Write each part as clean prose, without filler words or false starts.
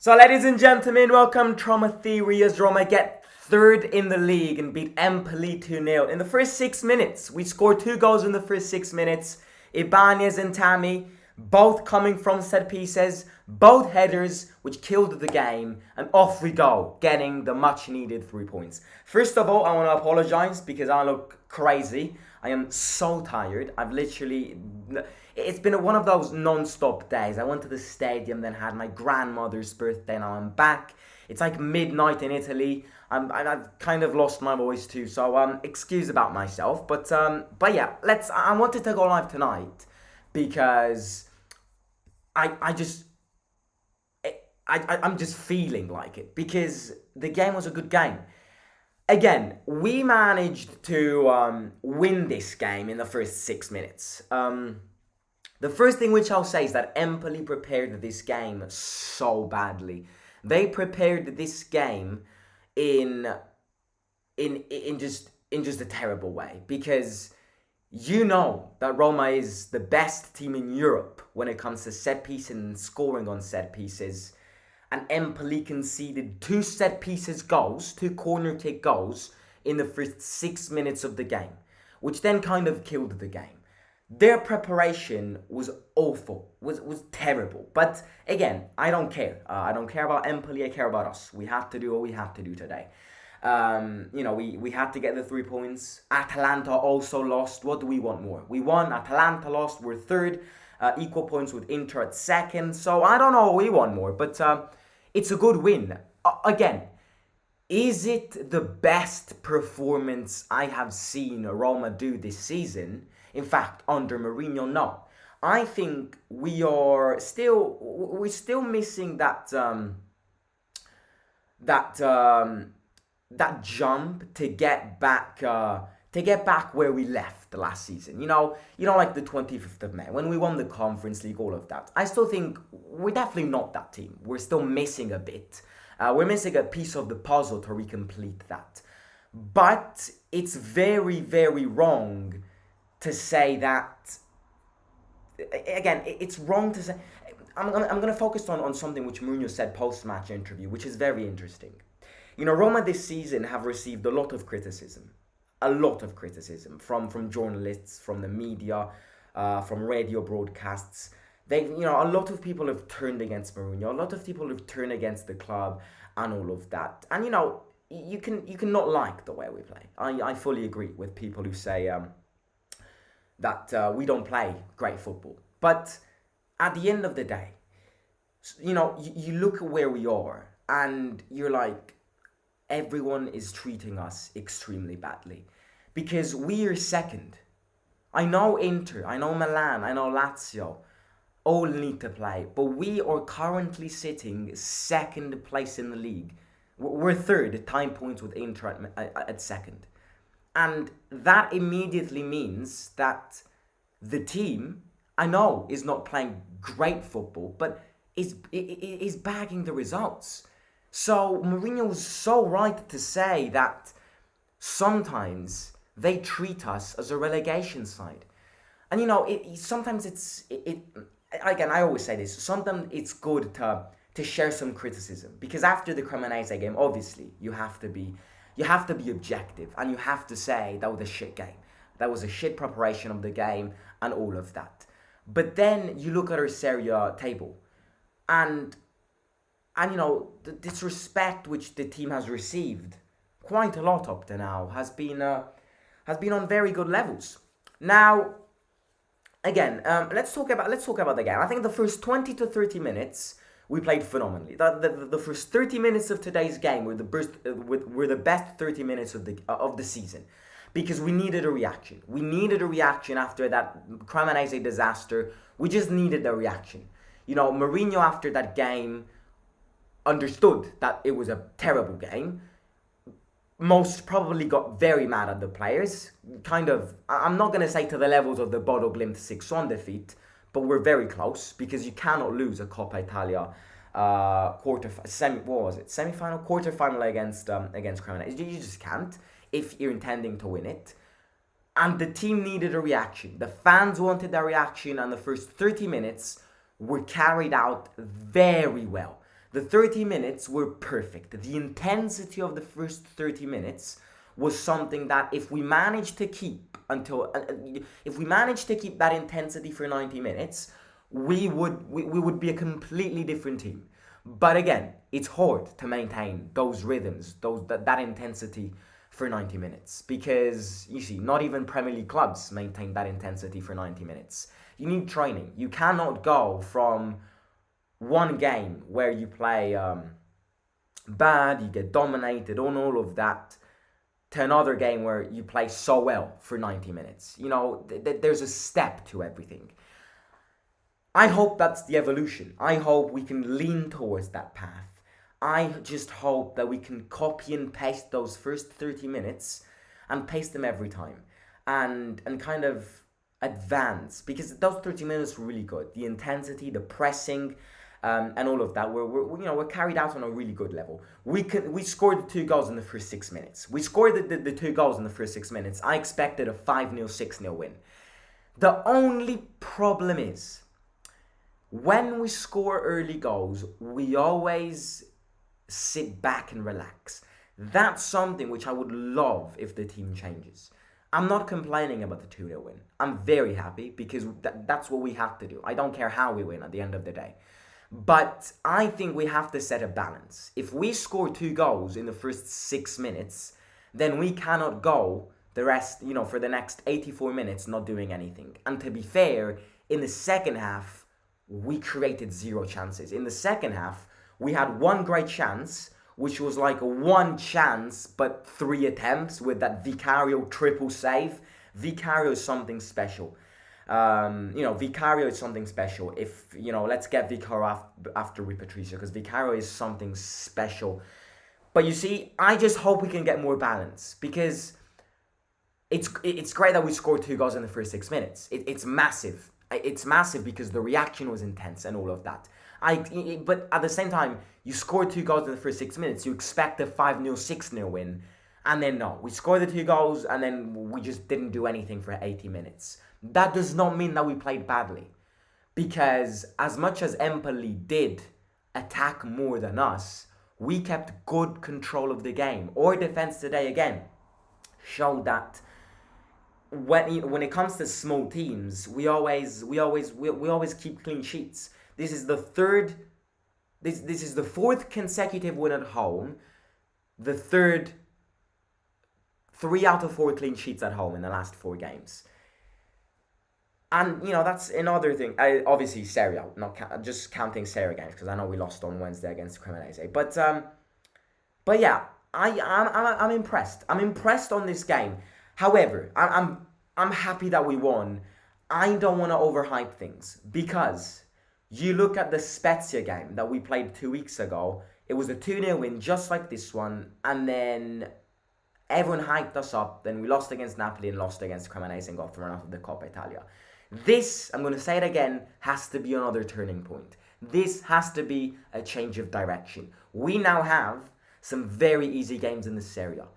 So, ladies and gentlemen, welcome to Roma Theory as Roma get third in the league and beat Empoli 2-0. In the first 6 minutes, we scored 2 goals in the first 6 minutes. Ibanez and Tammy, both coming from set pieces, both headers, which killed the game, and off we go, getting the much needed 3 points. First of all, I want to apologize because I look crazy. I am so tired. It's been one of those non-stop days. I went to the stadium, then had my grandmother's birthday. Now I'm back. It's like midnight in Italy. I've kind of lost my voice too, so excuse about myself. But yeah, I wanted to go live tonight because I just I'm just feeling like it because the game was a good game. Again, we managed to win this game in the first 6 minutes. The first thing which I'll say is that Empoli prepared this game so badly. They prepared this game in just a terrible way because you know that Roma is the best team in Europe when it comes to set pieces and scoring on set pieces. And Empoli conceded 2 corner kick goals in the first 6 minutes of the game, which then kind of killed the game. Their preparation was awful, was terrible. But again, I don't care. I don't care about Empoli, I care about us. We have to do what we have to do today. We had to get the 3 points. Atalanta also lost. What do we want more? We won, Atalanta lost, we're third. Equal points with Inter at second. So I don't know what we want more, but it's a good win. Again, is it the best performance I have seen Roma do this season? In fact, under Mourinho, no. I think we're still missing that jump to get back where we left last season. Like the 25th of May when we won the Conference League, all of that. I still think we're definitely not that team. We're still missing a bit. We're missing a piece of the puzzle to recomplete that. But it's very, very wrong to say that. Again, it's wrong to say. I'm gonna focus on something which Mourinho said post-match interview, which is very interesting. Roma this season have received a lot of criticism from journalists, from the media, from radio broadcasts. A lot of people have turned against Mourinho. A lot of people have turned against the club and all of that. And you can not like the way we play. I fully agree with people who say that we don't play great football. But at the end of the day, you look at where we are and you're like, everyone is treating us extremely badly because we are second. I know Inter, I know Milan, I know Lazio all need to play, but we are currently sitting second place in the league. We're third, tying points with Inter at second. And that immediately means that the team, I know, is not playing great football, but is bagging the results. So Mourinho was so right to say that sometimes they treat us as a relegation side. And sometimes again, I always say this, sometimes it's good to share some criticism because after the Cremonese game, obviously you have to be objective and you have to say that was a shit game. That was a shit preparation of the game and all of that. But then you look at our Serie A table and the disrespect which the team has received quite a lot up to now has been on very good levels. Now, again, let's talk about the game. I think the first 20 to 30 minutes we played phenomenally. The first 30 minutes of today's game were the best 30 minutes of the season because we needed a reaction. We needed a reaction after that Cremonese disaster. We just needed a reaction. Mourinho after that game understood that it was a terrible game. Most probably got very mad at the players. I'm not going to say to the levels of the Bodo Glimt 6-1 defeat, but we're very close because you cannot lose a Coppa Italia quarterfinal against Cremonese. You just can't if you're intending to win it. And the team needed a reaction. The fans wanted a reaction, and the first 30 minutes were carried out very well. The 30 minutes were perfect. The intensity of the first 30 minutes was something that if we managed to keep that intensity for 90 minutes, we would be a completely different team. But again, it's hard to maintain those rhythms, that intensity for 90 minutes, because you see, not even Premier League clubs maintain that intensity for 90 minutes. You need training. You cannot go from one game where you play bad, you get dominated on all of that, to another game where you play so well for 90 minutes. There's a step to everything. I hope that's the evolution. I hope we can lean towards that path. I just hope that we can copy and paste those first 30 minutes and paste them every time, and kind of advance, because those 30 minutes were really good. The intensity, the pressing, and all of that we're carried out on a really good level. We scored the 2 goals in the first 6 minutes. We scored the 2 goals in the first 6 minutes. I expected a 5-0, 6-0 win. The only problem is, when we score early goals, we always sit back and relax. That's something which I would love if the team changes. I'm not complaining about the 2-0 win. I'm very happy, because that's what we have to do. I don't care how we win at the end of the day. But I think we have to set a balance. If we score 2 goals in the first 6 minutes, then we cannot go the rest, for the next 84 minutes not doing anything. And to be fair, in the second half, we created 0 chances. In the second half, we had one great chance, which was like a 1 chance, but 3 attempts with that Vicario triple save. Vicario is something special. Vicario is something special. If, let's get Vicario after Rui Patricio, because Vicario is something special. But you see, I just hope we can get more balance, because it's great that we scored 2 goals in the first 6 minutes. It's massive. It's massive because the reaction was intense and all of that. But at the same time, you scored 2 goals in the first 6 minutes. You expect a 5-0, 6-0 win. And then no, we scored the 2 goals and then we just didn't do anything for 80 minutes. That does not mean that we played badly. Because as much as Empoli did attack more than us, we kept good control of the game. Our defense today, again, showed that when it comes to small teams, we always keep clean sheets. This is the fourth consecutive win at home. The third 3 out of 4 clean sheets at home in the last 4 games. And, that's another thing. Obviously, Serie A, not just counting Serie A games, because I know we lost on Wednesday against Cremonese. But yeah, I'm impressed. I'm impressed on this game. However, I'm happy that we won. I don't want to overhype things, because you look at the Spezia game that we played 2 weeks ago. It was a 2-0 win, just like this one, and then everyone hyped us up. Then we lost against Napoli and lost against Cremonese and got thrown out of the Coppa Italia. This, I'm going to say it again, has to be another turning point. This has to be a change of direction. We now have some very easy games in the Serie A.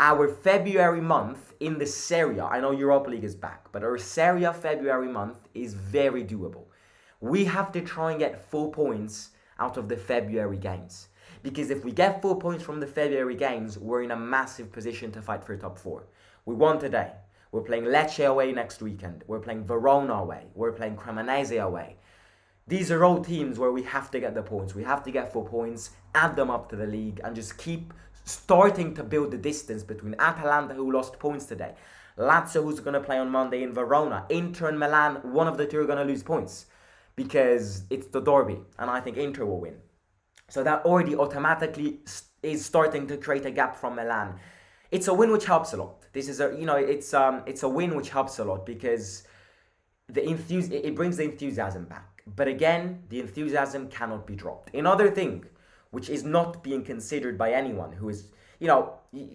Our February month in the Serie A, I know Europa League is back, but our Serie A February month is very doable. We have to try and get 4 points out of the February games. Because if we get 4 points from the February games, we're in a massive position to fight for top 4. We won today. We're playing Lecce away next weekend. We're playing Verona away. We're playing Cremonese away. These are all teams where we have to get the points. We have to get 4 points, add them up to the league, and just keep starting to build the distance between Atalanta, who lost points today, Lazio, who's going to play on Monday in Verona, Inter and Milan, one of the two are going to lose points because it's the derby, and I think Inter will win. So that already automatically is starting to create a gap from Milan. It's a win which helps a lot. This is it's a win which helps a lot because it brings the enthusiasm back. But again, the enthusiasm cannot be dropped. Another thing, which is not being considered by anyone who is,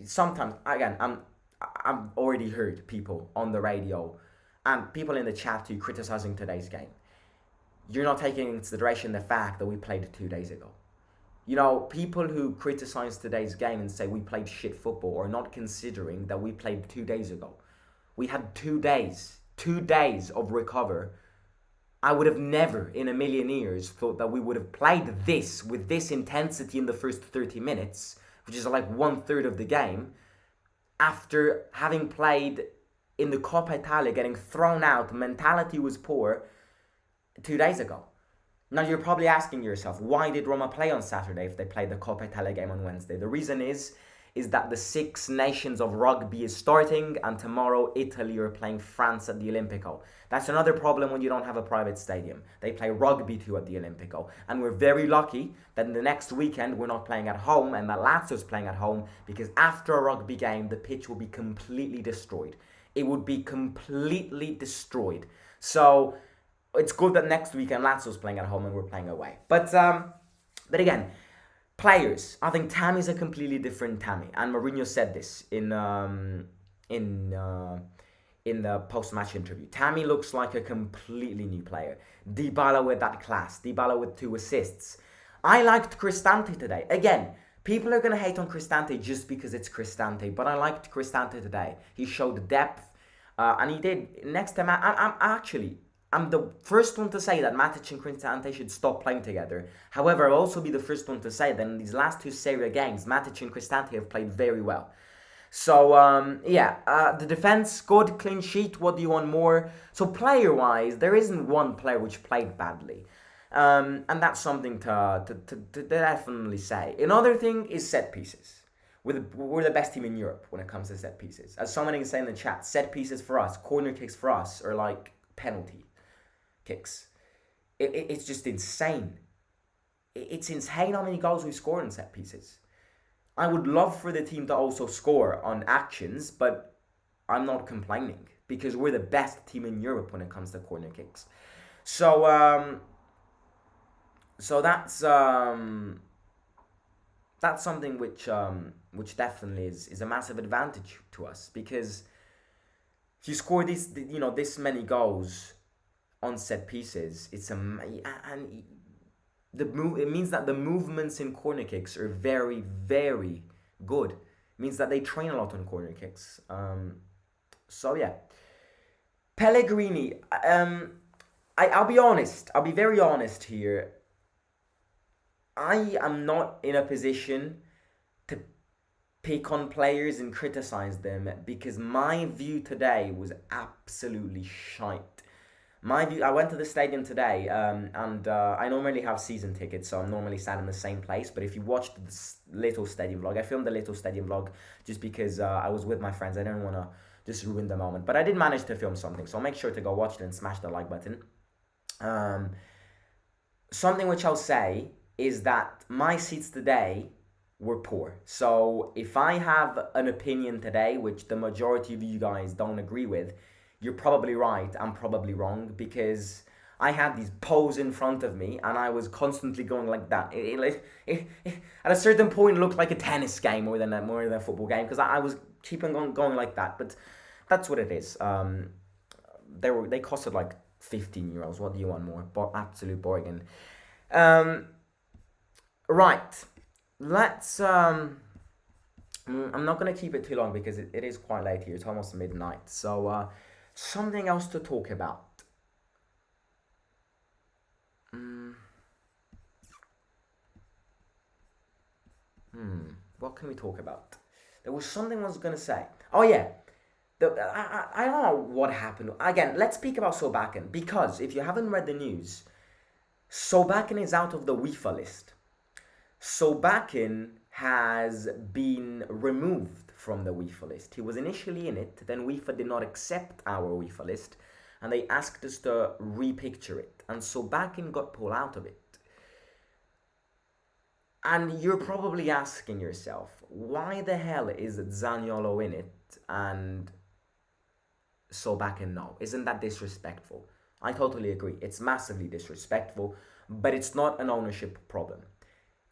sometimes, again, I've already heard people on the radio and people in the chat too criticizing today's game. You're not taking into consideration the fact that we played 2 days ago. People who criticize today's game and say we played shit football are not considering that we played 2 days ago. We had 2 days of recover I would have never in a million years thought that we would have played this with this intensity in the first 30 minutes, which is like 1/3 of the game, after having played in the Coppa Italia, getting thrown out, mentality was poor 2 days ago. Now you're probably asking yourself, why did Roma play on Saturday if they played the Coppa Italia game on Wednesday? The reason is that the Six Nations of rugby is starting, and tomorrow Italy are playing France at the Olimpico. That's another problem when you don't have a private stadium. They play rugby too at the Olimpico, and we're very lucky that in the next weekend we're not playing at home and that Lazio's playing at home, because after a rugby game the pitch will be completely destroyed. It would be completely destroyed. So it's good that next weekend Lazio's playing at home and we're playing away. But again, players. I think Tammy's a completely different Tammy, and Mourinho said this in the post-match interview. Tammy looks like a completely new player. Dybala with that class. Dybala with 2 assists. I liked Cristante today. Again, people are gonna hate on Cristante just because it's Cristante, but I liked Cristante today. He showed depth, and he did. Next time, I'm the first one to say that Matic and Cristante should stop playing together. However, I'll also be the first one to say that in these last 2 Serie A games, Matic and Cristante have played very well. So, the defense, good, clean sheet. What do you want more? So, player-wise, there isn't one player which played badly. And that's something to definitely say. Another thing is set pieces. We're the best team in Europe when it comes to set pieces. As someone is saying in the chat, set pieces for us, corner kicks for us, are like penalty kicks. It's just insane. It's insane how many goals we score in set pieces. I would love for the team to also score on actions, but I'm not complaining because we're the best team in Europe when it comes to corner kicks. So that's something which definitely is a massive advantage to us, because if you score this many goals on set pieces, it means that the movements in corner kicks are very, very good. It means that they train a lot on corner kicks. So yeah, Pellegrini. I'll be honest. I'll be very honest here. I am not in a position to pick on players and criticize them, because my view today was absolutely shite. My view, I went to the stadium today, and I normally have season tickets, so I'm normally sat in the same place. But if you watched this little stadium vlog, I filmed the little stadium vlog just because I was with my friends. I didn't want to just ruin the moment. But I did manage to film something, so make sure to go watch it and smash the like button. Something which I'll say is that my seats today were poor. So if I have an opinion today, which the majority of you guys don't agree with, you're probably right, I'm probably wrong, because I had these poles in front of me and I was constantly going like that. At a certain point, it looked like a tennis game more than a football game, because I was keeping on going like that. But that's what it is. They costed like €15. What do you want more? Absolute bargain. Right. Let's. I'm not gonna keep it too long because it is quite late here. It's almost midnight. So something else to talk about. What can we talk about? There was something I was gonna say. Oh yeah. I don't know what happened. Again, let's speak about Solbakken, because if you haven't read the news, Solbakken is out of the UEFA list. Solbakken has been removed from the UEFA list. He was initially in it, then UEFA did not accept our UEFA list, and they asked us to repicture it, and Solbakken got pulled out of it. And you're probably asking yourself, why the hell is Zaniolo in it and Solbakken no? Isn't that disrespectful? I totally agree. It's massively disrespectful, but it's not an ownership problem.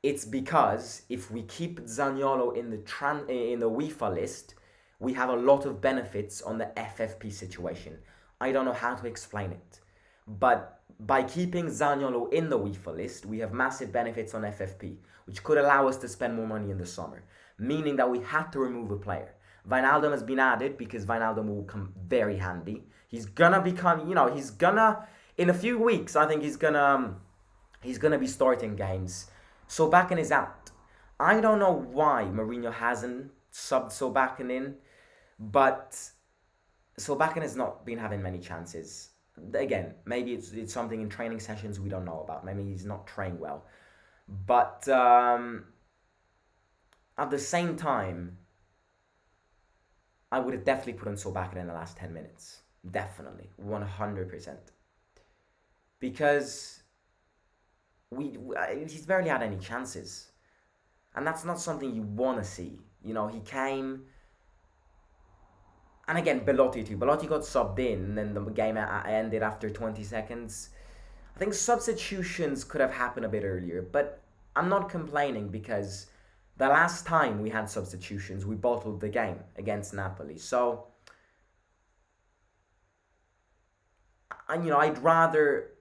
It's because if we keep Zaniolo in the UEFA list, we have a lot of benefits on the FFP situation. I don't know how to explain it, but by keeping Zaniolo in the UEFA list, we have massive benefits on FFP, which could allow us to spend more money in the summer, meaning that we had to remove a player. Wijnaldum has been added because Wijnaldum will come very handy. He's gonna become, In a few weeks, I think he's gonna be starting games. Sobakin is out. I don't know why Mourinho hasn't subbed Sobakin in, but Sobakin has not been having many chances. Again, maybe it's something in training sessions we don't know about. Maybe he's not trained well. But at the same time, I would have definitely put on Sobakin in the last 10 minutes. Definitely. 100%. Because he's barely had any chances. And that's not something you want to see. He came. And again, Belotti too. Belotti got subbed in, and then the game ended after 20 seconds. I think substitutions could have happened a bit earlier, but I'm not complaining because the last time we had substitutions, we bottled the game against Napoli. So, I'd rather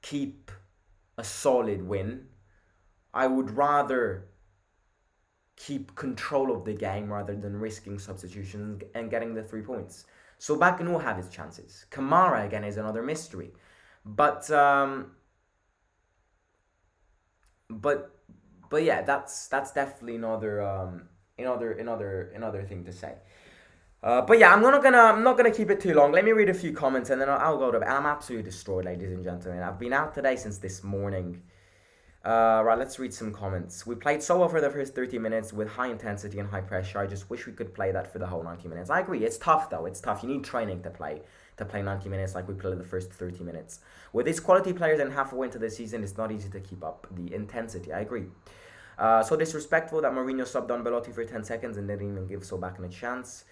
keep a solid win. I would rather keep control of the game rather than risking substitutions and getting the 3 points. So Bakken will have his chances. Kamara again is another mystery, but but yeah, that's definitely another thing to say. But yeah, I'm not gonna keep it too long. Let me read a few comments and then I'll go to bed. I'm absolutely destroyed, ladies and gentlemen. I've been out today since this morning. Right, let's read some comments. We played so well for the first 30 minutes with high intensity and high pressure. I just wish we could play that for the whole 90 minutes. I agree. It's tough though. It's tough. You need training to play 90 minutes like we played the first 30 minutes. With these quality players and halfway into the season, it's not easy to keep up the intensity. I agree. So disrespectful that Mourinho subbed on Belotti for 10 seconds and didn't even give Sobakin a chance.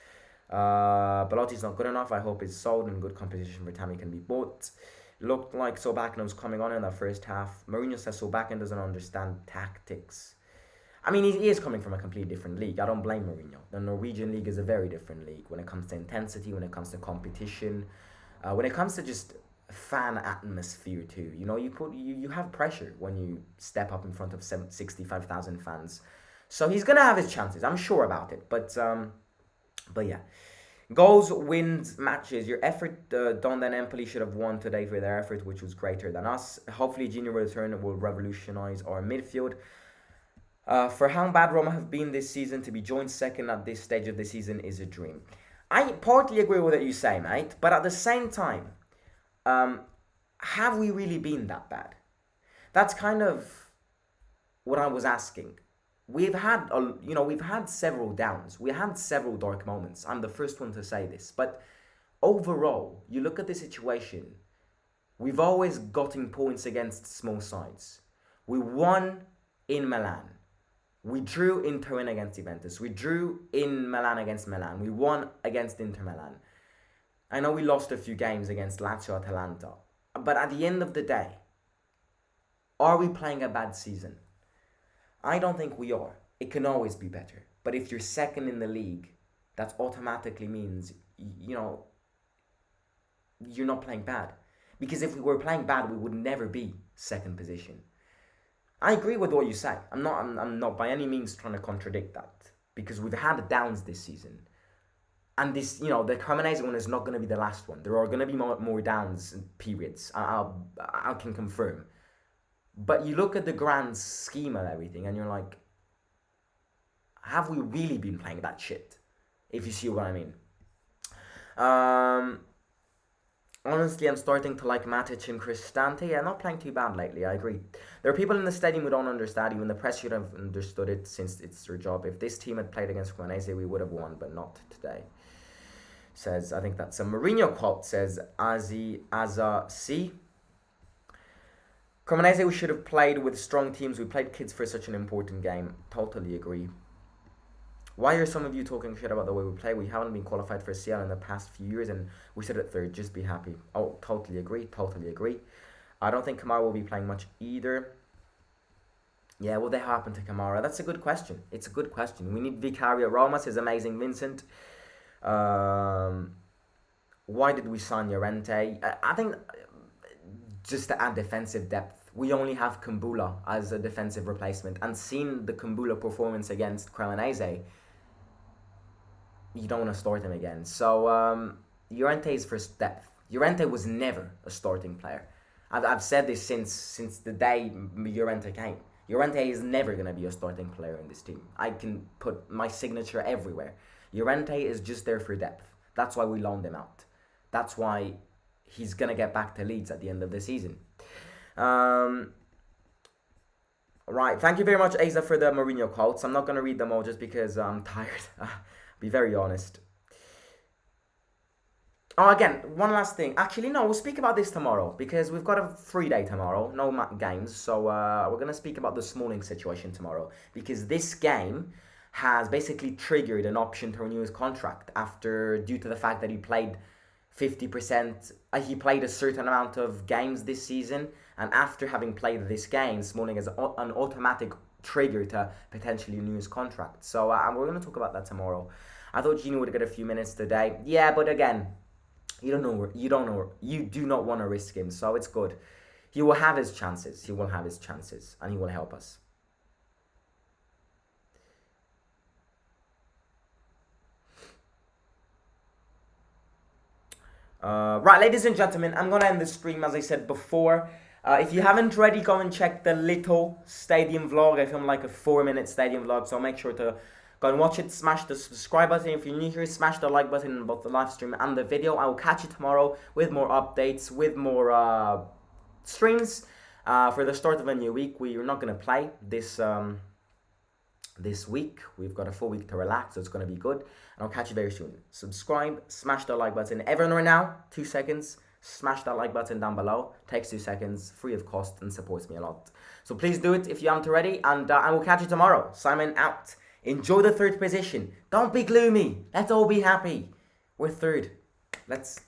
Belotti's not good enough. I hope he's sold and good competition for Tammy can be bought. Looked like Sobakin was coming on in that first half. Mourinho says Sobakin doesn't understand tactics. I mean, he is coming from a completely different league. I don't blame Mourinho. The Norwegian league is a very different league when it comes to intensity, when it comes to competition, when it comes to just fan atmosphere too. You have pressure when you step up in front of 65,000 fans. So he's gonna have his chances. I'm sure about it. But yeah. Goals, wins, matches. Your effort, Don and Empoli should have won today for their effort, which was greater than us. Hopefully, Junior return will revolutionise our midfield. For how bad Roma have been this season, to be joined second at this stage of the season is a dream. I partly agree with what you say, mate, but at the same time, have we really been that bad? That's kind of what I was asking. We've had several downs. We had several dark moments. I'm the first one to say this, but overall, you look at the situation. We've always gotten points against small sides. We won in Milan. We drew in Turin against Juventus. We drew in Milan against Milan. We won against Inter Milan. I know we lost a few games against Lazio, Atalanta, but at the end of the day, are we playing a bad season? I don't think we are. It can always be better. But if you're second in the league, that automatically means, you're not playing bad. Because if we were playing bad, we would never be second position. I agree with what you say. I'm not by any means trying to contradict that. Because we've had downs this season. And this, the Cremonese one is not going to be the last one. There are going to be more downs periods. I can confirm. But you look at the grand scheme of everything and you're like, have we really been playing that shit? If you see what I mean. Honestly, I'm starting to like Matic and Cristante. Yeah, not playing too bad lately, I agree. There are people in the stadium who don't understand. Even the press should have understood it since it's their job. If this team had played against Cremonese, we would have won, but not today. Says, I think that's a Mourinho quote, says Aza C. Cremonese, we should have played with strong teams. We played kids for such an important game. Totally agree. Why are some of you talking shit about the way we play? We haven't been qualified for CL in the past few years and we sit at third. Just be happy. Oh, totally agree. I don't think Kamara will be playing much either. Yeah, what happened to Kamara? That's a good question. It's a good question. We need Vicario. Roma says amazing Vincent. Why did we sign Llorente? I think just to add defensive depth. We only have Kumbula as a defensive replacement. And seeing the Kumbula performance against Cremonese, you don't want to start him again. So, Llorente is for depth. Llorente was never a starting player. I've said this since the day Llorente came. Llorente is never going to be a starting player in this team. I can put my signature everywhere. Llorente is just there for depth. That's why we loaned him out. That's why he's going to get back to Leeds at the end of the season. Right, thank you very much, Asa, for the Mourinho quotes. I'm not going to read them all just because I'm tired. Be very honest. Oh, again, one last thing. Actually, no, we'll speak about this tomorrow because we've got a free day tomorrow, no games. So we're going to speak about the Smalling situation tomorrow because this game has basically triggered an option to renew his contract after, due to the fact that he played 50%, he played a certain amount of games this season, and after having played this game, Smalling has an automatic trigger to potentially renew his contract. So we're going to talk about that tomorrow. I thought Gino would get a few minutes today. Yeah, but again, you do not want to risk him, so it's good. He will have his chances. He will have his chances, and he will help us. Right, ladies and gentlemen, I'm gonna end the stream as I said before. If you haven't already, go and check the little stadium vlog. I filmed like a 4-minute stadium vlog, so make sure to go and watch it. Smash the subscribe button if you're new here. Smash the like button in both the live stream and the video. I will catch you tomorrow with more updates, with more streams. For the start of a new week, we are not gonna play this week. We've got a full week to relax, so it's going to be good. And I'll catch you very soon. Subscribe, smash the like button. Everyone right now, 2 seconds. Smash that like button down below. Takes 2 seconds, free of cost, and supports me a lot. So please do it if you haven't already. And I will catch you tomorrow. Simon out. Enjoy the third position. Don't be gloomy. Let's all be happy. We're third. Let's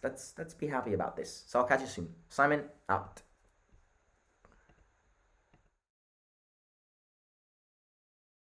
be happy about this. So I'll catch you soon. Simon out.